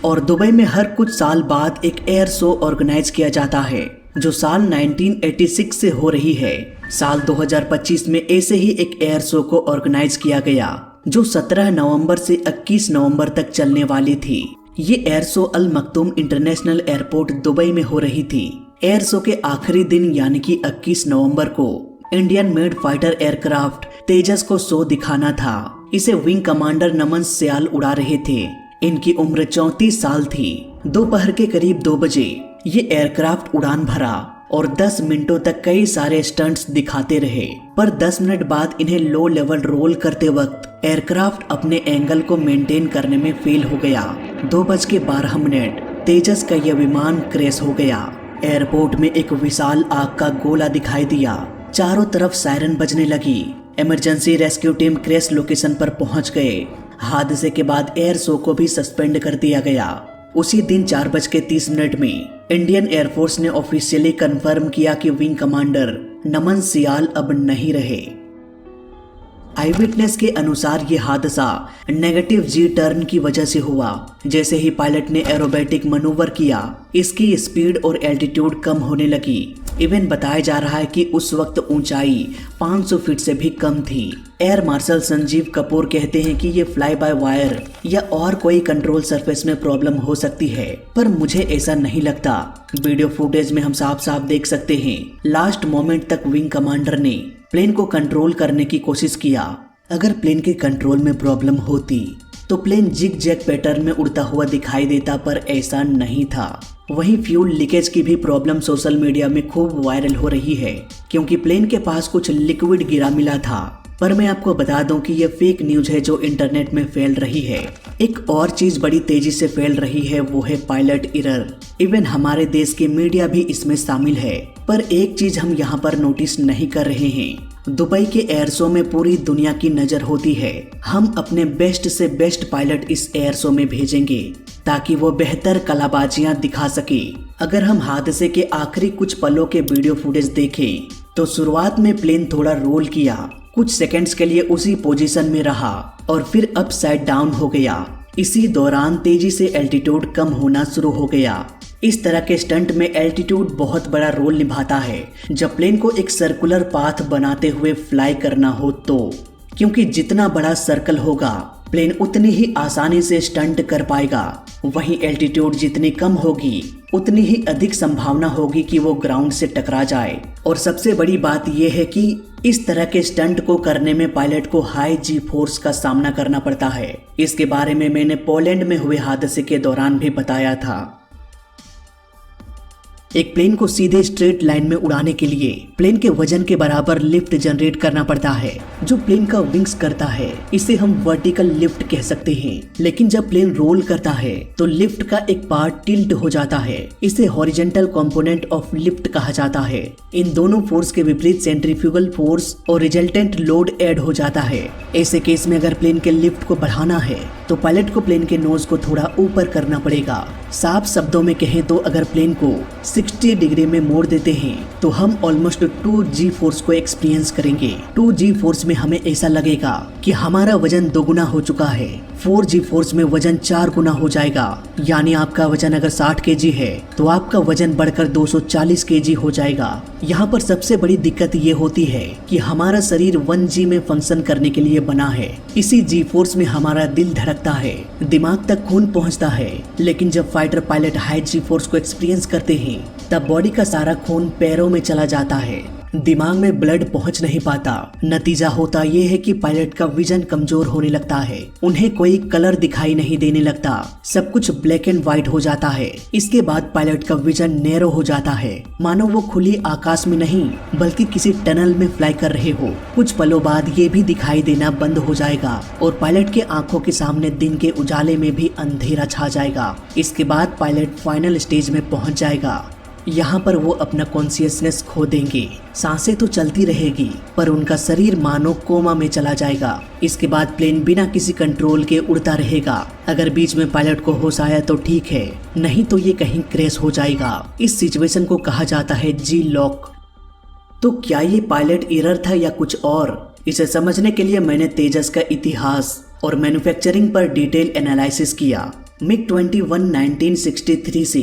और दुबई में हर कुछ साल बाद एक एयर शो ऑर्गेनाइज किया जाता है जो साल 1986 से हो रही है। साल 2025 में ऐसे ही एक एयर शो को ऑर्गेनाइज किया गया जो 17 नवंबर से 21 नवंबर तक चलने वाली थी। ये एयर शो अल मखदूम इंटरनेशनल एयरपोर्ट दुबई में हो रही थी। एयर शो के आखिरी दिन यानी कि 21 नवंबर को इंडियन मेड फाइटर एयरक्राफ्ट तेजस को शो दिखाना था। इसे विंग कमांडर नमन सियाल उड़ा रहे थे। इनकी उम्र 34 साल थी। दोपहर के करीब 2 बजे ये एयरक्राफ्ट उड़ान भरा और 10 मिनटों तक कई सारे स्टंट्स दिखाते रहे, पर 10 मिनट बाद इन्हें लो लेवल रोल करते वक्त एयरक्राफ्ट अपने एंगल को मेंटेन करने में फेल हो गया। 2:12 तेजस का यह विमान क्रैश हो गया। एयरपोर्ट में एक विशाल आग का गोला दिखाई दिया। चारों तरफ सायरन बजने लगी। Emergency rescue team crash location पर पहुंच गए। हादसे के बाद एयर शो को भी सस्पेंड कर दिया गया। उसी दिन 4:30 में इंडियन एयरफोर्स ने ऑफिशियली कंफर्म किया कि विंग कमांडर नमन सियाल अब नहीं रहे। आई विटनेस के अनुसार ये हादसा नेगेटिव जी टर्न की वजह से हुआ। जैसे ही पायलट ने एरोबेटिक मनूवर किया, इसकी स्पीड और एल्टीट्यूड कम होने लगी। इवन बताया जा रहा है कि उस वक्त ऊंचाई 500 फीट से भी कम थी। एयर मार्शल संजीव कपूर कहते हैं कि ये फ्लाई बाय वायर या और कोई कंट्रोल सरफेस में प्रॉब्लम हो सकती है, पर मुझे ऐसा नहीं लगता। वीडियो फुटेज में हम साफ साफ देख सकते हैं लास्ट मोमेंट तक विंग कमांडर ने प्लेन को कंट्रोल करने की कोशिश किया। अगर प्लेन के कंट्रोल में प्रॉब्लम होती तो प्लेन जिग जैग पैटर्न में उड़ता हुआ दिखाई देता, पर ऐसा नहीं था। वहीं फ्यूल लीकेज की भी प्रॉब्लम सोशल मीडिया में खूब वायरल हो रही है, क्योंकि प्लेन के पास कुछ लिक्विड गिरा मिला था। पर मैं आपको बता दूं कि यह फेक न्यूज है जो इंटरनेट में फैल रही है। एक और चीज बड़ी तेजी से फैल रही है, वो है पायलट एरर। इवन हमारे देश के मीडिया भी इसमें शामिल है। पर एक चीज हम यहाँ पर नोटिस नहीं कर रहे हैं, दुबई के एयर शो में पूरी दुनिया की नजर होती है। हम अपने बेस्ट से बेस्ट पायलट इस एयर शो में भेजेंगे ताकि वो बेहतर कलाबाजियां दिखा सके। अगर हम हादसे के आखिरी कुछ पलों के वीडियो फुटेज देखें तो शुरुआत में प्लेन थोड़ा रोल किया, कुछ सेकंड्स के लिए उसी पोजीशन में रहा और फिर अपसाइड डाउन हो गया। इसी दौरान तेजी से एल्टीट्यूड कम होना शुरू हो गया। इस तरह के स्टंट में एल्टीट्यूड बहुत बड़ा रोल निभाता है जब प्लेन को एक सर्कुलर पाथ बनाते हुए फ्लाई करना हो तो, क्योंकि जितना बड़ा सर्कल होगा प्लेन उतनी ही आसानी से स्टंट कर पाएगा। वहीं एल्टीट्यूड जितनी कम होगी उतनी ही अधिक संभावना होगी कि वो ग्राउंड से टकरा जाए। और सबसे बड़ी बात यह है कि इस तरह के स्टंट को करने में पायलट को हाई जी फोर्स का सामना करना पड़ता है। इसके बारे में मैंने पोलैंड में हुए हादसे के दौरान भी बताया था। एक प्लेन को सीधे स्ट्रेट लाइन में उड़ाने के लिए प्लेन के वजन के बराबर लिफ्ट जनरेट करना पड़ता है जो प्लेन का विंग्स करता है। इसे हम वर्टिकल लिफ्ट कह सकते हैं। लेकिन जब प्लेन रोल करता है तो लिफ्ट का एक पार्ट टिल्ट हो जाता है। इसे हॉरिजॉन्टल कंपोनेंट ऑफ लिफ्ट कहा जाता है। इन दोनों फोर्स के विपरीत सेंट्रीफ्यूगल फोर्स और रिजल्टेंट लोड ऐड हो जाता है। ऐसे केस में अगर प्लेन के लिफ्ट को बढ़ाना है तो पायलट को प्लेन के नोज को थोड़ा ऊपर करना पड़ेगा। साफ शब्दों में कहें तो अगर प्लेन को 60 डिग्री में मोड़ देते हैं तो हम ऑलमोस्ट 2G फोर्स को एक्सपीरियंस करेंगे। 2G फोर्स में हमें ऐसा लगेगा कि हमारा वजन 2 गुना हो चुका है। 4G फोर्स में वजन 4 गुना हो जाएगा। यानी आपका वजन अगर 60 kg है तो आपका वजन बढ़कर 240 kg हो जाएगा। यहाँ पर सबसे बड़ी दिक्कत ये होती है कि हमारा शरीर 1G में फंक्शन करने के लिए बना है। इसी G फोर्स में हमारा दिल धड़कता है, दिमाग तक खून पहुँचता है। लेकिन जब fighter pilot high G force को एक्सपीरियंस करते हैं तब बॉडी का सारा खून पैरों में चला जाता है, दिमाग में ब्लड पहुंच नहीं पाता। नतीजा होता यह है कि पायलट का विजन कमजोर होने लगता है। उन्हें कोई कलर दिखाई नहीं देने लगता, सब कुछ ब्लैक एंड व्हाइट हो जाता है। इसके बाद पायलट का विजन नैरो हो जाता है, मानो वो खुली आकाश में नहीं बल्कि किसी टनल में फ्लाई कर रहे हो। कुछ पलों बाद ये भी दिखाई देना बंद हो जाएगा और पायलट के आंखों के सामने दिन के उजाले में भी अंधेरा छा जाएगा। इसके बाद पायलट फाइनल स्टेज में पहुंच जाएगा। यहाँ पर वो अपना कॉन्शियसनेस खो देंगे। सांसें तो चलती रहेगी पर उनका शरीर मानो कोमा में चला जाएगा। इसके बाद प्लेन बिना किसी कंट्रोल के उड़ता रहेगा। अगर बीच में पायलट को होश आया तो ठीक है, नहीं तो ये कहीं क्रैश हो जाएगा। इस सिचुएशन को कहा जाता है जी लॉक। तो क्या ये पायलट एरर था या कुछ और? इसे समझने के लिए मैंने तेजस का इतिहास और मैन्युफैक्चरिंग पर डिटेल एनालिसिस किया। MiG-21 1963 से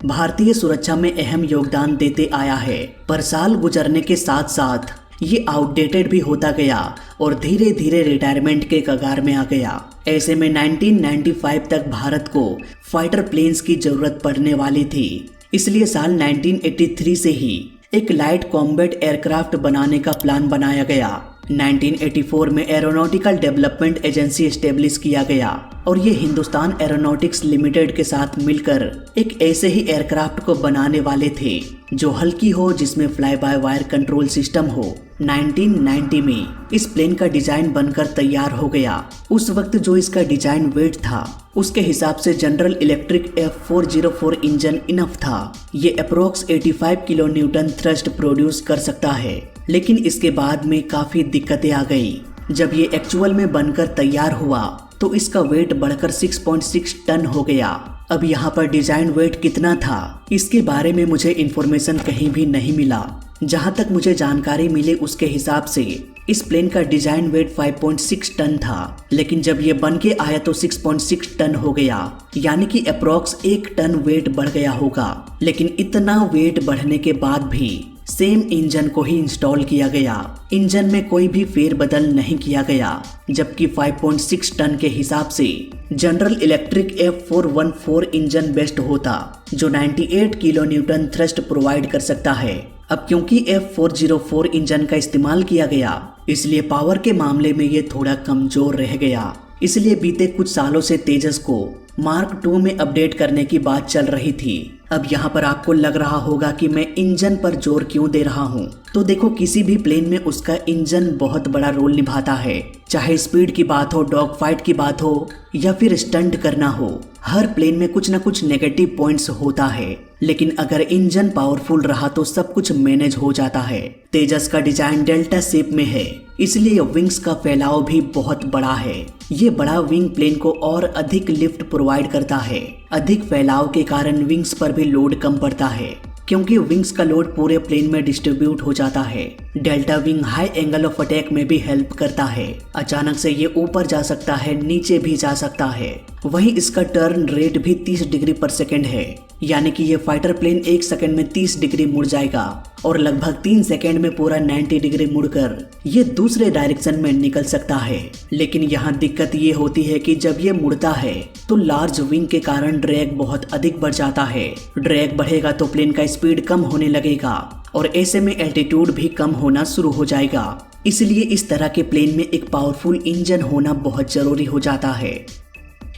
भारतीय सुरक्षा में अहम योगदान देते आया है, पर साल गुजरने के साथ साथ ये आउटडेटेड भी होता गया और धीरे धीरे रिटायरमेंट के कगार में आ गया। ऐसे में 1995 तक भारत को फाइटर प्लेन्स की जरूरत पड़ने वाली थी, इसलिए साल 1983 से ही एक लाइट कॉम्बैट एयरक्राफ्ट बनाने का प्लान बनाया गया। 1984 में एरोनॉटिकल डेवलपमेंट एजेंसी एस्टेब्लिश किया गया और ये हिंदुस्तान एरोनॉटिक्स लिमिटेड के साथ मिलकर एक ऐसे ही एयरक्राफ्ट को बनाने वाले थे जो हल्की हो, जिसमें fly by wire control system हो। 1990 में इस प्लेन का डिजाइन बनकर तैयार हो गया। उस वक्त जो इसका डिजाइन वेट था उसके हिसाब से general electric F404 engine enough था। ये approx 85 kilo Newton thrust produce कर सकता है, लेकिन इसके बाद में काफी दिक्कतें आ गई। जब ये एक्चुअल में बनकर तैयार हुआ तो इसका वेट बढ़कर 6.6 टन हो गया। अब यहाँ पर डिजाइन वेट कितना था इसके बारे में मुझे इन्फॉर्मेशन कहीं भी नहीं मिला। जहाँ तक मुझे जानकारी मिली उसके हिसाब से इस प्लेन का डिजाइन वेट 5.6 टन था, लेकिन जब ये बन के आया तो 6.6 टन हो गया, यानी कि अप्रोक्स 1 टन वेट बढ़ गया होगा। लेकिन इतना वेट बढ़ने के बाद भी सेम इंजन को ही इंस्टॉल किया गया। इंजन में कोई भी फेरबदल नहीं किया गया, जबकि 5.6 टन के हिसाब से general electric F414 engine best होता, जो 98 किलो न्यूटन थ्रस्ट प्रोवाइड कर सकता है। अब क्योंकि F404 इंजन का इस्तेमाल किया गया, इसलिए पावर के मामले में ये थोड़ा कमजोर रह गया। इसलिए बीते कुछ सालों से तेजस को मार्क II में अपडेट करने की बात चल रही थी। अब यहाँ पर आपको लग रहा होगा कि मैं इंजन पर जोर क्यों दे रहा हूँ, तो देखो, किसी भी प्लेन में उसका इंजन बहुत बड़ा रोल निभाता है। चाहे स्पीड की बात हो, डॉग फाइट की बात हो या फिर स्टंट करना हो, हर प्लेन में कुछ ना कुछ नेगेटिव पॉइंट्स होता है, लेकिन अगर इंजन पावरफुल रहा तो सब कुछ मैनेज हो जाता है। तेजस का डिजाइन डेल्टा शेप में है, इसलिए विंग्स का फैलाव भी बहुत बड़ा है। ये बड़ा विंग प्लेन को और अधिक लिफ्ट प्रोवाइड करता है। अधिक फैलाव के कारण विंग्स पर भी लोड कम पड़ता है, क्योंकि विंग्स का लोड पूरे प्लेन में डिस्ट्रीब्यूट हो जाता है। Delta wing high angle of attack में भी हेल्प करता है। अचानक से ये ऊपर जा सकता है, नीचे भी जा सकता है। वहीं इसका टर्न रेट भी 30 डिग्री पर सेकेंड है, यानी कि ये फाइटर प्लेन 1 सेकंड में 30 डिग्री मुड़ जाएगा और लगभग 3 सेकंड में पूरा 90 डिग्री मुड़कर ये दूसरे डायरेक्शन में निकल सकता है। लेकिन यहाँ दिक्कत ये होती है कि जब ये मुड़ता है तो लार्ज विंग के कारण ड्रैग बहुत अधिक बढ़ जाता है। ड्रैग बढ़ेगा तो प्लेन का स्पीड कम होने लगेगा और ऐसे में एल्टीट्यूड भी कम होना शुरू हो जाएगा। इसलिए इस तरह के प्लेन में एक पावरफुल इंजन होना बहुत जरूरी हो जाता है।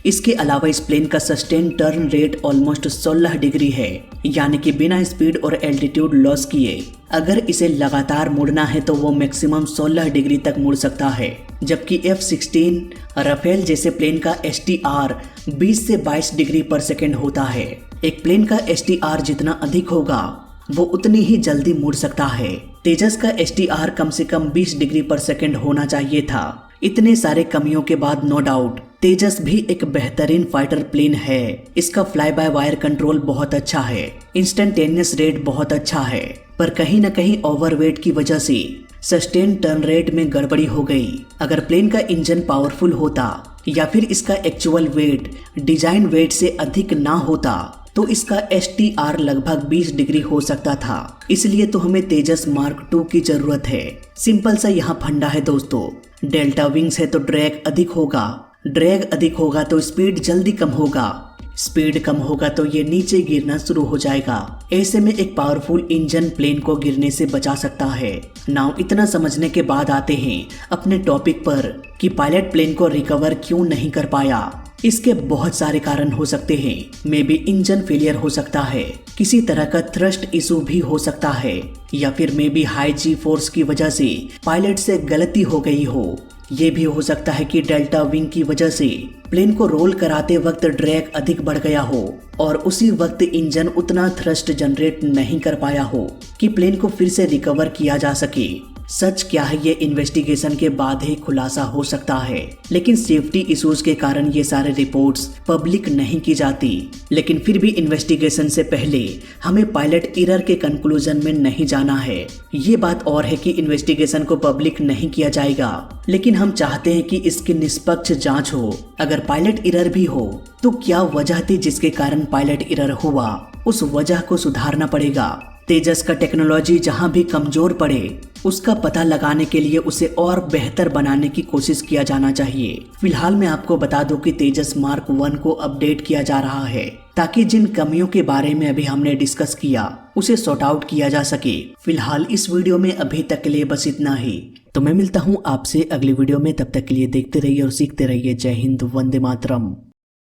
इसके अलावा इस प्लेन का sustain turn rate almost 16 degree है, यानी कि बिना स्पीड और एल्टीट्यूड लॉस किए अगर इसे लगातार मुड़ना है तो वो मैक्सिमम 16 डिग्री तक मुड़ सकता है। जबकि F-16 राफेल जैसे प्लेन का STR 20 से 22 डिग्री पर सेकेंड होता है। एक प्लेन का STR जितना अधिक होगा वो उतनी ही जल्दी मुड़ सकता है। तेजस का STR कम से कम 20 डिग्री पर सेकेंड होना चाहिए था। इतने सारे कमियों के बाद नो डाउट तेजस भी एक बेहतरीन फाइटर प्लेन है। इसका फ्लाई बाय वायर कंट्रोल बहुत अच्छा है, इंस्टेंटेनियस रेट बहुत अच्छा है, पर कहीं न कहीं ओवरवेट की वजह से सस्टेन टर्न रेट में गड़बड़ी हो गई। अगर प्लेन का इंजन पावरफुल होता या फिर इसका एक्चुअल वेट डिजाइन वेट से अधिक ना होता तो इसका STR लगभग 20 डिग्री हो सकता था। इसलिए तो हमें तेजस मार्क II की जरूरत है। सिंपल सा यहाँ फंडा है दोस्तों, डेल्टा विंग्स है तो ड्रैग अधिक होगा, ड्रैग अधिक होगा तो स्पीड जल्दी कम होगा, स्पीड कम होगा तो ये नीचे गिरना शुरू हो जाएगा। ऐसे में एक पावरफुल इंजन प्लेन को गिरने से बचा सकता है। नाउ इतना समझने के बाद आते हैं अपने टॉपिक पर कि पायलट प्लेन को रिकवर क्यों नहीं कर पाया। इसके बहुत सारे कारण हो सकते हैं। मे बी इंजन फेलियर हो सकता है, किसी तरह का थ्रस्ट इशू भी हो सकता है, या फिर maybe high G force की वजह से पायलट से गलती हो गई हो। ये भी हो सकता है कि डेल्टा विंग की वजह से प्लेन को रोल कराते वक्त ड्रैग अधिक बढ़ गया हो और उसी वक्त इंजन उतना थ्रस्ट जनरेट नहीं कर पाया हो कि प्लेन को फिर से रिकवर किया जा सके। सच क्या है ये इन्वेस्टिगेशन के बाद ही खुलासा हो सकता है, लेकिन सेफ्टी इश्यूज के कारण ये सारे रिपोर्ट्स पब्लिक नहीं की जाती। लेकिन फिर भी इन्वेस्टिगेशन से पहले हमें पायलट एरर के कंक्लूजन में नहीं जाना है। ये बात और है कि इन्वेस्टिगेशन को पब्लिक नहीं किया जाएगा, लेकिन हम चाहते हैं कि इसकी निष्पक्ष जांच हो। अगर पायलट एरर भी हो तो क्या वजह थी जिसके कारण पायलट एरर हुआ, उस वजह को सुधारना पड़ेगा। तेजस का टेक्नोलॉजी जहां भी कमजोर पड़े उसका पता लगाने के लिए उसे और बेहतर बनाने की कोशिश किया जाना चाहिए। फिलहाल मैं आपको बता दूं कि तेजस मार्क 1 को अपडेट किया जा रहा है ताकि जिन कमियों के बारे में अभी हमने डिस्कस किया उसे सॉर्ट आउट किया जा सके। फिलहाल इस वीडियो में अभी तक के लिए बस इतना ही। तो मैं मिलता हूँ आपसे अगली वीडियो में, तब तक के लिए देखते रहिए और सीखते रहिए। जय हिंद, वंदे मातरम।